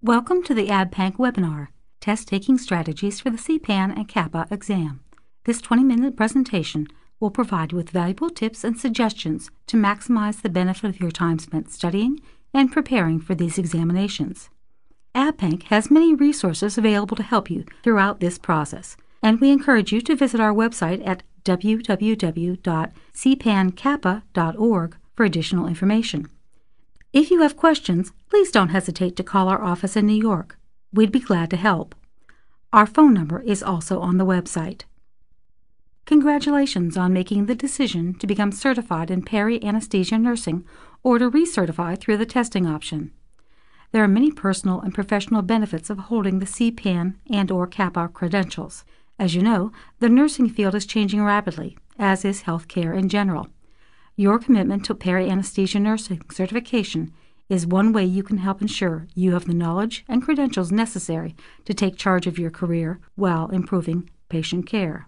Welcome to the ABPANC webinar, Test-Taking Strategies for the CPAN and CAPA exam. This 20-minute presentation will provide you with valuable tips and suggestions to maximize the benefit of your time spent studying and preparing for these examinations. ABPANC has many resources available to help you throughout this process, and we encourage you to visit our website at www.cpancapa.org for additional information. If you have questions, please don't hesitate to call our office in New York. We'd be glad to help. Our phone number is also on the website. Congratulations on making the decision to become certified in peri-anesthesia nursing or to recertify through the testing option. There are many personal and professional benefits of holding the CPAN and/or CAPA credentials. As you know, the nursing field is changing rapidly, as is healthcare in general. Your commitment to peri-anesthesia nursing certification is one way you can help ensure you have the knowledge and credentials necessary to take charge of your career while improving patient care.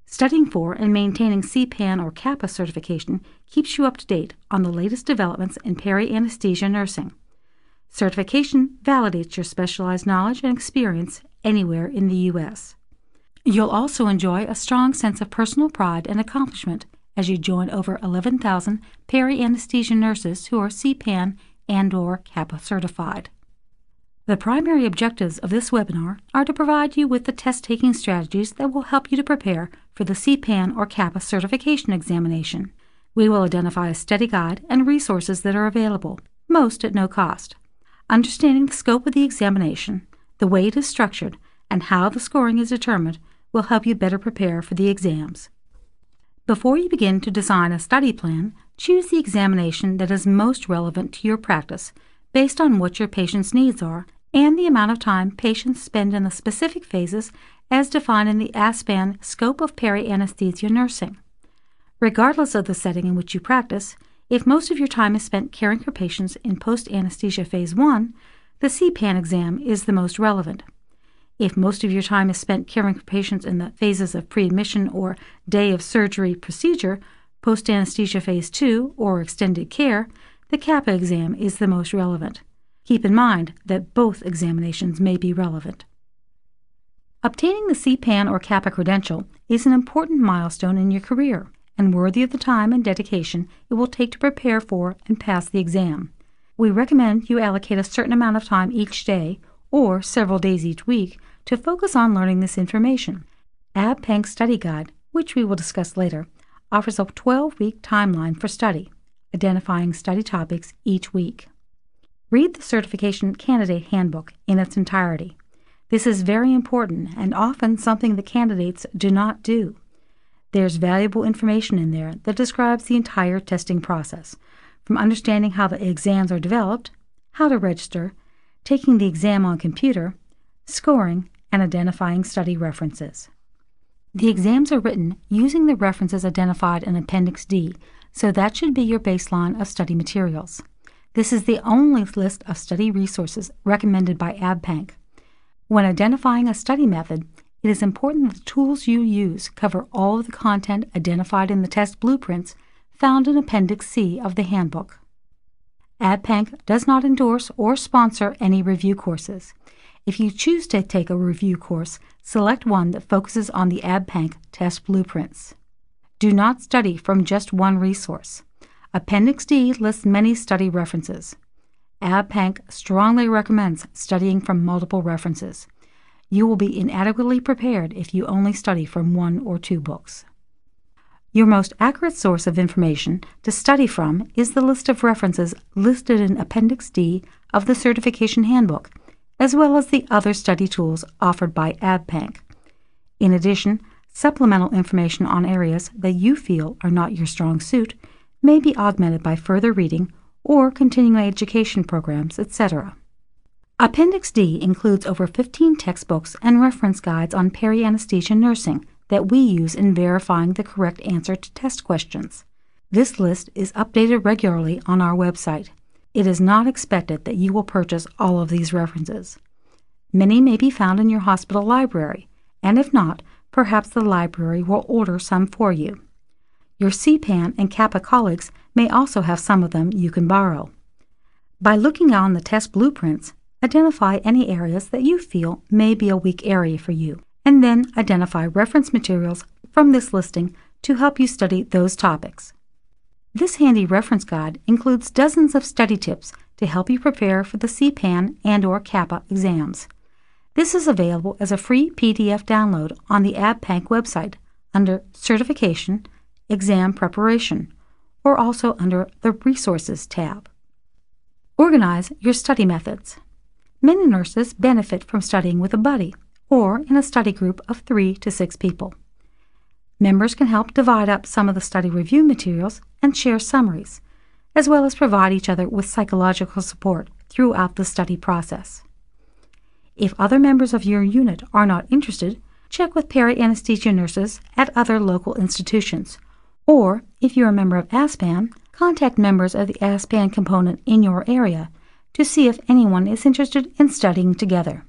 Studying for and maintaining CPAN or CAPA certification keeps you up to date on the latest developments in peri-anesthesia nursing. Certification validates your specialized knowledge and experience anywhere in the U.S. You'll also enjoy a strong sense of personal pride and accomplishment as you join over 11,000 peri-anesthesia nurses who are CPAN and/or CAPA certified. The primary objectives of this webinar are to provide you with the test-taking strategies that will help you to prepare for the CPAN or CAPA certification examination. We will identify a study guide and resources that are available, most at no cost. Understanding the scope of the examination, the way it is structured, and how the scoring is determined will help you better prepare for the exams. Before you begin to design a study plan, choose the examination that is most relevant to your practice based on what your patient's needs are and the amount of time patients spend in the specific phases as defined in the ASPAN Scope of Peri-Anesthesia Nursing. Regardless of the setting in which you practice, if most of your time is spent caring for patients in post-anesthesia phase 1, the CPAN exam is the most relevant. If most of your time is spent caring for patients in the phases of pre-admission or day of surgery procedure, post-anesthesia phase 2, or extended care, the CAPA exam is the most relevant. Keep in mind that both examinations may be relevant. Obtaining the CPAN or CAPA credential is an important milestone in your career and worthy of the time and dedication it will take to prepare for and pass the exam. We recommend you allocate a certain amount of time each day or several days each week to focus on learning this information. ABPANC Study Guide, which we will discuss later, offers a 12-week timeline for study, identifying study topics each week. Read the Certification Candidate Handbook in its entirety. This is very important and often something that candidates do not do. There's valuable information in there that describes the entire testing process, from understanding how the exams are developed, how to register, taking the exam on computer, scoring, and identifying study references. The exams are written using the references identified in Appendix D, so that should be your baseline of study materials. This is the only list of study resources recommended by ABPANC. When identifying a study method, it is important that the tools you use cover all of the content identified in the test blueprints found in Appendix C of the handbook. ABPANC does not endorse or sponsor any review courses. If you choose to take a review course, select one that focuses on the ABPANC test blueprints. Do not study from just one resource. Appendix D lists many study references. ABPANC strongly recommends studying from multiple references. You will be inadequately prepared if you only study from 1 or 2 books. Your most accurate source of information to study from is the list of references listed in Appendix D of the Certification Handbook, as well as the other study tools offered by ABPANC. In addition, supplemental information on areas that you feel are not your strong suit may be augmented by further reading or continuing education programs, etc. Appendix D includes over 15 textbooks and reference guides on peri-anesthesia nursing that we use in verifying the correct answer to test questions. This list is updated regularly on our website. It is not expected that you will purchase all of these references. Many may be found in your hospital library, and if not, perhaps the library will order some for you. Your CPAN and CAPA colleagues may also have some of them you can borrow. By looking on the test blueprints, Identify any areas that you feel may be a weak area for you, and then identify reference materials from this listing to help you study those topics. This handy reference guide includes dozens of study tips to help you prepare for the CPAN and/or CAPA exams. This is available as a free PDF download on the ABPANC website under Certification, Exam Preparation, or also under the Resources tab. Organize your study methods. Many nurses benefit from studying with a buddy or in a study group of 3 to 6 people. Members can help divide up some of the study review materials and share summaries, as well as provide each other with psychological support throughout the study process. If other members of your unit are not interested, check with peri-anesthesia nurses at other local institutions, or if you're a member of ASPAN, contact members of the ASPAN component in your area to see if anyone is interested in studying together.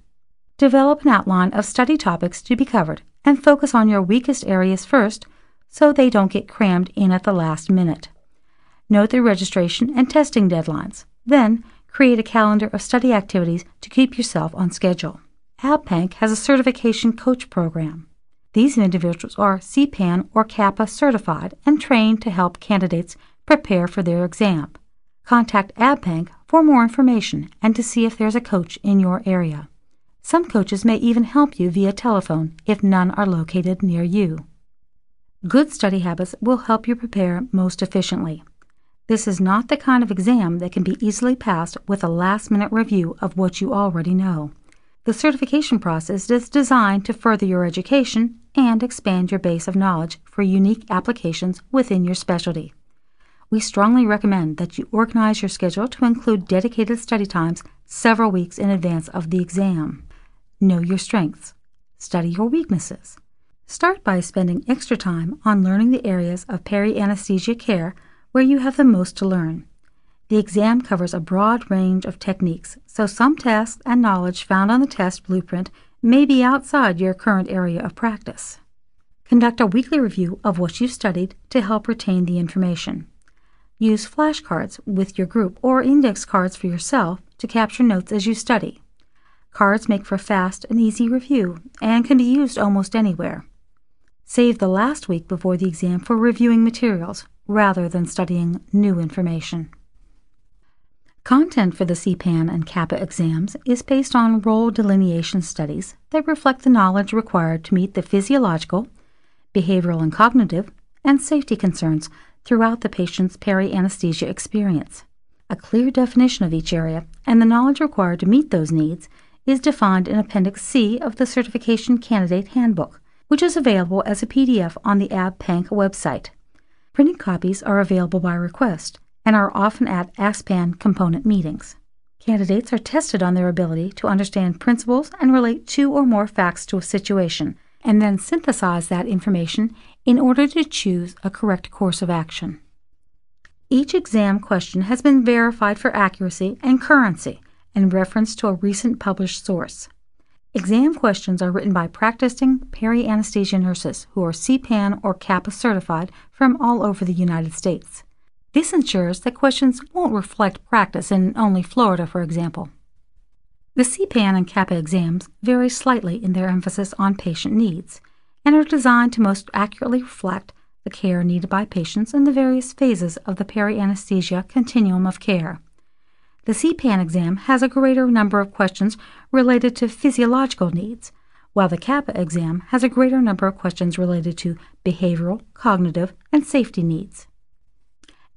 Develop an outline of study topics to be covered and focus on your weakest areas first so they don't get crammed in at the last minute. Note the registration and testing deadlines. Then, create a calendar of study activities to keep yourself on schedule. ABPANC has a certification coach program. These individuals are CPAN or CAPA certified and trained to help candidates prepare for their exam. Contact ABPANC for more information and to see if there's a coach in your area. Some coaches may even help you via telephone if none are located near you. Good study habits will help you prepare most efficiently. This is not the kind of exam that can be easily passed with a last-minute review of what you already know. The certification process is designed to further your education and expand your base of knowledge for unique applications within your specialty. We strongly recommend that you organize your schedule to include dedicated study times several weeks in advance of the exam. Know your strengths. Study your weaknesses. Start by spending extra time on learning the areas of peri-anesthesia care where you have the most to learn. The exam covers a broad range of techniques, so some tests and knowledge found on the test blueprint may be outside your current area of practice. Conduct a weekly review of what you've studied to help retain the information. Use flashcards with your group or index cards for yourself to capture notes as you study. Cards make for fast and easy review and can be used almost anywhere. Save the last week before the exam for reviewing materials rather than studying new information. Content for the CPAN and CAPA exams is based on role delineation studies that reflect the knowledge required to meet the physiological, behavioral and cognitive, and safety concerns throughout the patient's peri-anesthesia experience. A clear definition of each area and the knowledge required to meet those needs is defined in Appendix C of the Certification Candidate Handbook, which is available as a PDF on the ABPANC website. Printed copies are available by request and are often at ASPAN component meetings. Candidates are tested on their ability to understand principles and relate 2 or more facts to a situation, and then synthesize that information in order to choose a correct course of action. Each exam question has been verified for accuracy and currency in reference to a recent published source. Exam questions are written by practicing peri-anesthesia nurses who are CPAN or CAPA certified from all over the United States. This ensures that questions won't reflect practice in only Florida, for example. The CPAN and CAPA exams vary slightly in their emphasis on patient needs and are designed to most accurately reflect the care needed by patients in the various phases of the peri-anesthesia continuum of care. The CPAN exam has a greater number of questions related to physiological needs, while the CAPA exam has a greater number of questions related to behavioral, cognitive, and safety needs.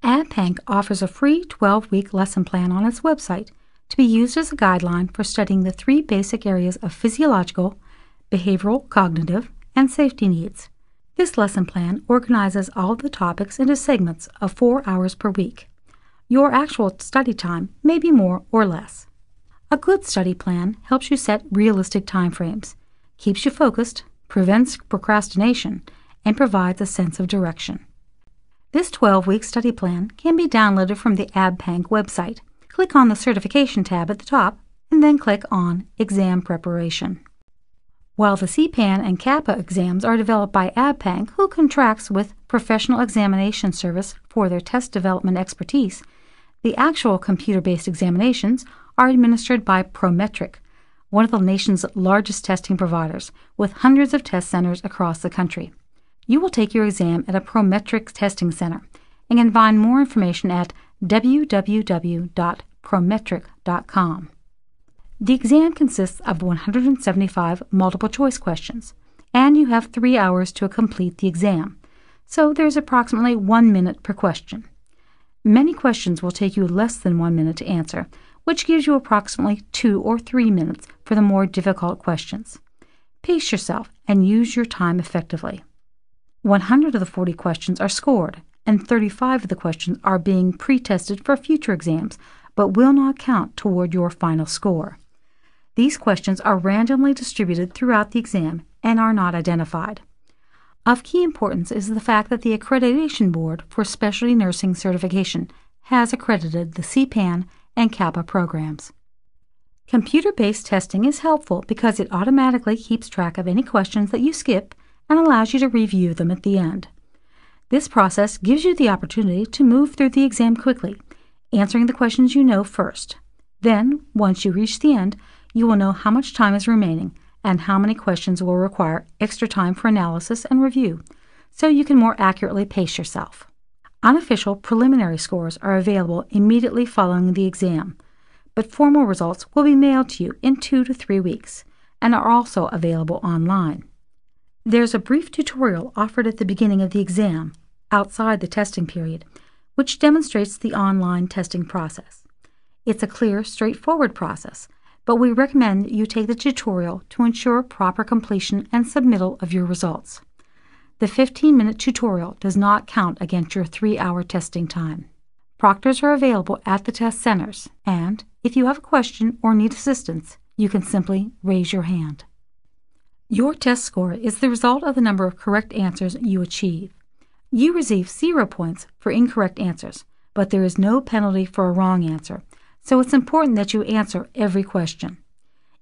ABPANC offers a free 12-week lesson plan on its website to be used as a guideline for studying the 3 basic areas of physiological, behavioral, cognitive, and safety needs. This lesson plan organizes all of the topics into segments of 4 hours per week. Your actual study time may be more or less. A good study plan helps you set realistic time frames, keeps you focused, prevents procrastination, and provides a sense of direction. This 12-week study plan can be downloaded from the ABPANC website. Click on the Certification tab at the top and then click on Exam Preparation. While the CPAN and CAPA exams are developed by ABPANC, who contracts with Professional Examination Service for their test development expertise, the actual computer-based examinations are administered by Prometric, one of the nation's largest testing providers, with hundreds of test centers across the country. You will take your exam at a Prometric testing center and can find more information at www.prometric.com. The exam consists of 175 multiple-choice questions, and you have 3 hours to complete the exam, so there's approximately 1 minute per question. Many questions will take you less than 1 minute to answer, which gives you approximately 2 or 3 minutes for the more difficult questions. Pace yourself and use your time effectively. 100 of the 40 questions are scored, and 35 of the questions are being pre-tested for future exams, but will not count toward your final score. These questions are randomly distributed throughout the exam and are not identified. Of key importance is the fact that the Accreditation Board for Specialty Nursing Certification has accredited the CPAN and CAPA programs. Computer-based testing is helpful because it automatically keeps track of any questions that you skip and allows you to review them at the end. This process gives you the opportunity to move through the exam quickly, answering the questions you know first. Then, once you reach the end, you will know how much time is remaining and how many questions will require extra time for analysis and review, so you can more accurately pace yourself. Unofficial preliminary scores are available immediately following the exam, but formal results will be mailed to you in 2 to 3 weeks and are also available online. There's a brief tutorial offered at the beginning of the exam, outside the testing period, which demonstrates the online testing process. It's a clear, straightforward process, but we recommend you take the tutorial to ensure proper completion and submittal of your results. The 15-minute tutorial does not count against your 3-hour testing time. Proctors are available at the test centers, and if you have a question or need assistance, you can simply raise your hand. Your test score is the result of the number of correct answers you achieve. You receive 0 points for incorrect answers, but there is no penalty for a wrong answer, so it's important that you answer every question.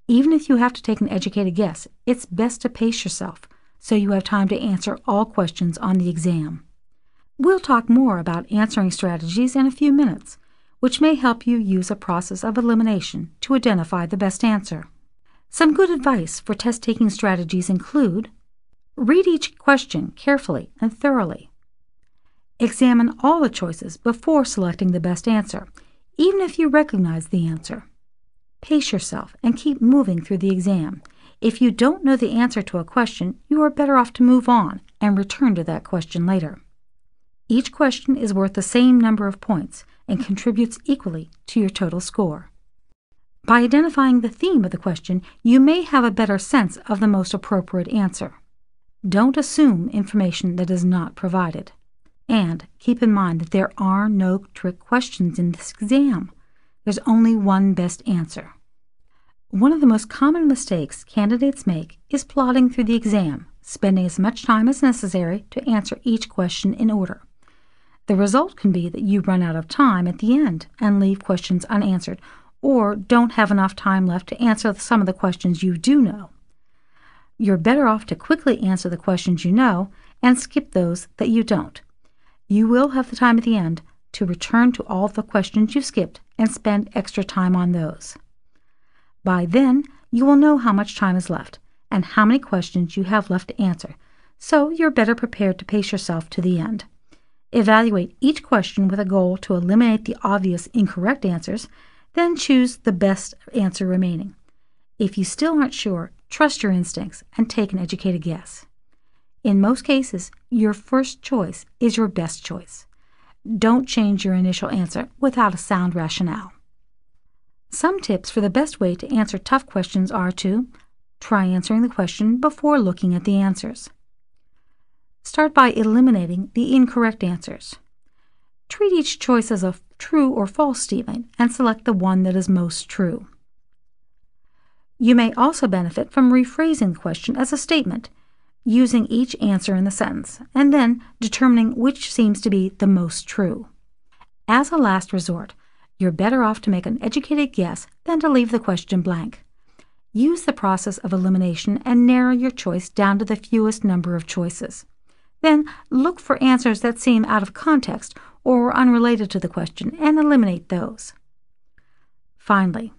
Even if you have to take an educated guess, it's best to pace yourself so you have time to answer all questions on the exam. We'll talk more about answering strategies in a few minutes, which may help you use a process of elimination to identify the best answer. Some good advice for test-taking strategies include: read each question carefully and thoroughly. Examine all the choices before selecting the best answer, even if you recognize the answer. Pace yourself and keep moving through the exam. If you don't know the answer to a question, you are better off to move on and return to that question later. Each question is worth the same number of points and contributes equally to your total score. By identifying the theme of the question, you may have a better sense of the most appropriate answer. Don't assume information that is not provided. And keep in mind that there are no trick questions in this exam. There's only one best answer. One of the most common mistakes candidates make is plodding through the exam, spending as much time as necessary to answer each question in order. The result can be that you run out of time at the end and leave questions unanswered, or don't have enough time left to answer some of the questions you do know. You're better off to quickly answer the questions you know and skip those that you don't. You will have the time at the end to return to all the questions you skipped and spend extra time on those. By then, you will know how much time is left and how many questions you have left to answer, so you're better prepared to pace yourself to the end. Evaluate each question with a goal to eliminate the obvious incorrect answers, then choose the best answer remaining. If you still aren't sure, trust your instincts and take an educated guess. In most cases, your first choice is your best choice. Don't change your initial answer without a sound rationale. Some tips for the best way to answer tough questions are to try answering the question before looking at the answers. Start by eliminating the incorrect answers. Treat each choice as a true or false statement and select the one that is most true. You may also benefit from rephrasing the question as a statement, using each answer in the sentence, and then determining which seems to be the most true. As a last resort, you're better off to make an educated guess than to leave the question blank. Use the process of elimination and narrow your choice down to the fewest number of choices. Then look for answers that seem out of context or unrelated to the question and eliminate those. Finally,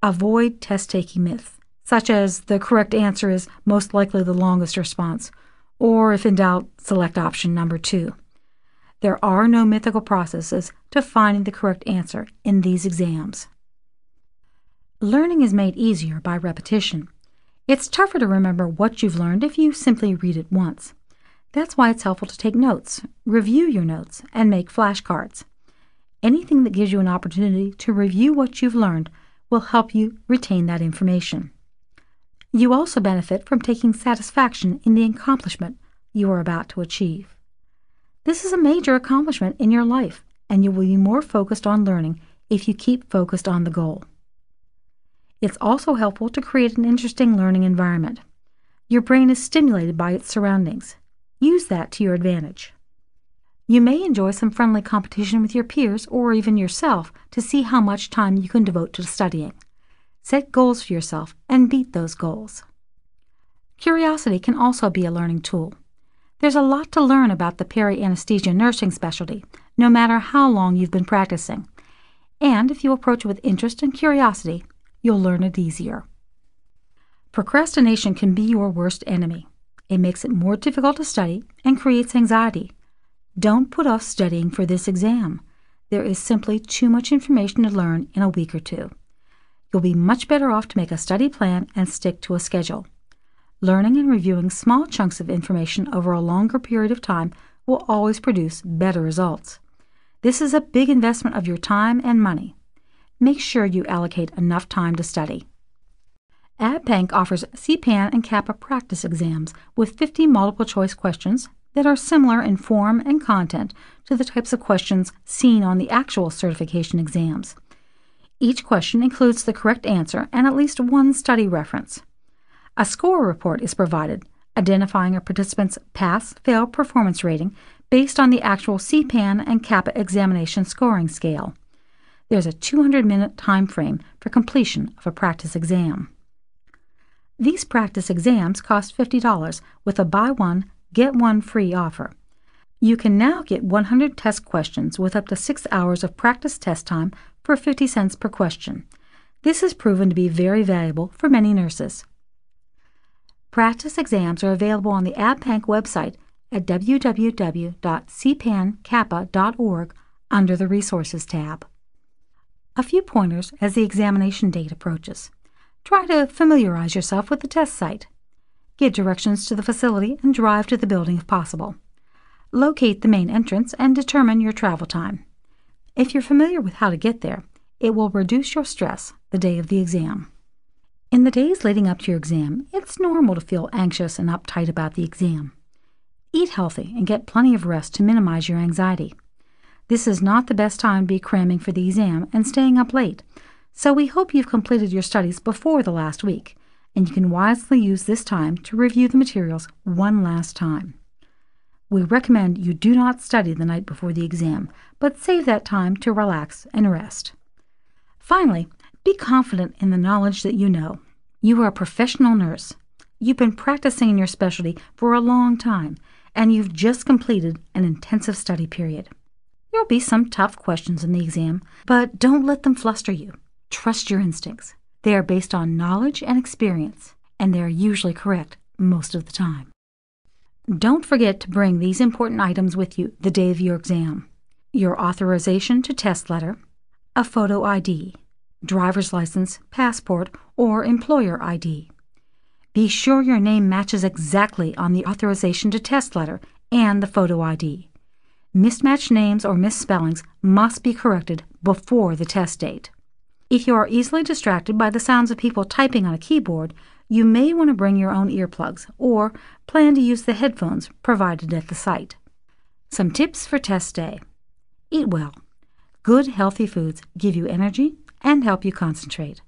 Avoid test-taking myths, such as the correct answer is most likely the longest response, or if in doubt, select option number 2. There are no mythical processes to finding the correct answer in these exams. Learning is made easier by repetition. It's tougher to remember what you've learned if you simply read it once. That's why it's helpful to take notes, review your notes, and make flashcards. Anything that gives you an opportunity to review what you've learned will help you retain that information. You also benefit from taking satisfaction in the accomplishment you are about to achieve. This is a major accomplishment in your life, and you will be more focused on learning if you keep focused on the goal. It's also helpful to create an interesting learning environment. Your brain is stimulated by its surroundings. Use that to your advantage. You may enjoy some friendly competition with your peers or even yourself to see how much time you can devote to studying. Set goals for yourself and beat those goals. Curiosity can also be a learning tool. There's a lot to learn about the peri-anesthesia nursing specialty, no matter how long you've been practicing. And if you approach it with interest and curiosity, you'll learn it easier. Procrastination can be your worst enemy. It makes it more difficult to study and creates anxiety. Don't put off studying for this exam. There is simply too much information to learn in a week or 2. You'll be much better off to make a study plan and stick to a schedule. Learning and reviewing small chunks of information over a longer period of time will always produce better results. This is a big investment of your time and money. Make sure you allocate enough time to study. ABPANC offers CPAN and CAPA practice exams with 50 multiple-choice questions that are similar in form and content to the types of questions seen on the actual certification exams. Each question includes the correct answer and at least one study reference. A score report is provided, identifying a participant's pass-fail performance rating based on the actual CPAN and CAPA examination scoring scale. There's a 200-minute time frame for completion of a practice exam. These practice exams cost $50 with a buy one, get one free offer. You can now get 100 test questions with up to 6 hours of practice test time for 50 cents per question. This has proven to be very valuable for many nurses. Practice exams are available on the ABPANC website at www.cpancapa.org under the Resources tab. A few pointers as the examination date approaches. Try to familiarize yourself with the test site. Get directions to the facility and drive to the building if possible. Locate the main entrance and determine your travel time. If you're familiar with how to get there, it will reduce your stress the day of the exam. In the days leading up to your exam, it's normal to feel anxious and uptight about the exam. Eat healthy and get plenty of rest to minimize your anxiety. This is not the best time to be cramming for the exam and staying up late, so we hope you've completed your studies before the last week, and you can wisely use this time to review the materials one last time. We recommend you do not study the night before the exam, but save that time to relax and rest. Finally, be confident in the knowledge that you know. You are a professional nurse. You've been practicing in your specialty for a long time, and you've just completed an intensive study period. There will be some tough questions in the exam, but don't let them fluster you. Trust your instincts. They are based on knowledge and experience, and they are usually correct most of the time. Don't forget to bring these important items with you the day of your exam: your authorization to test letter, a photo ID, driver's license, passport, or employer ID. Be sure your name matches exactly on the authorization to test letter and the photo ID. Mismatched names or misspellings must be corrected before the test date. If you are easily distracted by the sounds of people typing on a keyboard, you may want to bring your own earplugs or plan to use the headphones provided at the site. Some tips for test day. Eat well. Good, healthy foods give you energy and help you concentrate.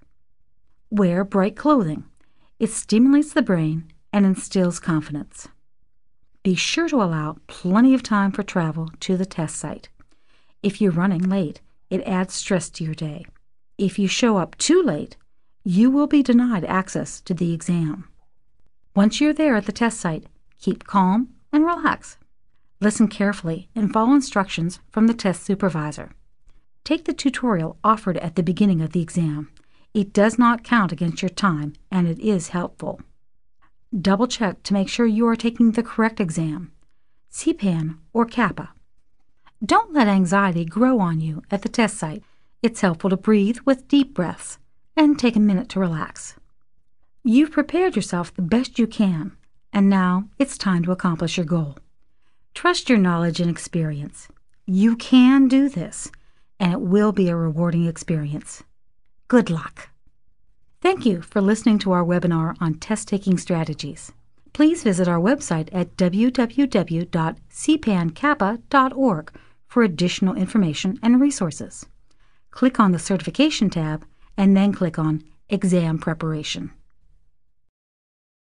Wear bright clothing. It stimulates the brain and instills confidence. Be sure to allow plenty of time for travel to the test site. If you're running late, it adds stress to your day. If you show up too late, you will be denied access to the exam. Once you're there at the test site, keep calm and relax. Listen carefully and follow instructions from the test supervisor. Take the tutorial offered at the beginning of the exam. It does not count against your time, and it is helpful. Double-check to make sure you are taking the correct exam, CPAN or CAPA. Don't let anxiety grow on you at the test site. It's helpful to breathe with deep breaths and take a minute to relax. You've prepared yourself the best you can, and now it's time to accomplish your goal. Trust your knowledge and experience. You can do this, and it will be a rewarding experience. Good luck! Thank you for listening to our webinar on test-taking strategies. Please visit our website at www.cpancapa.org for additional information and resources. Click on the Certification tab and then click on Exam Preparation.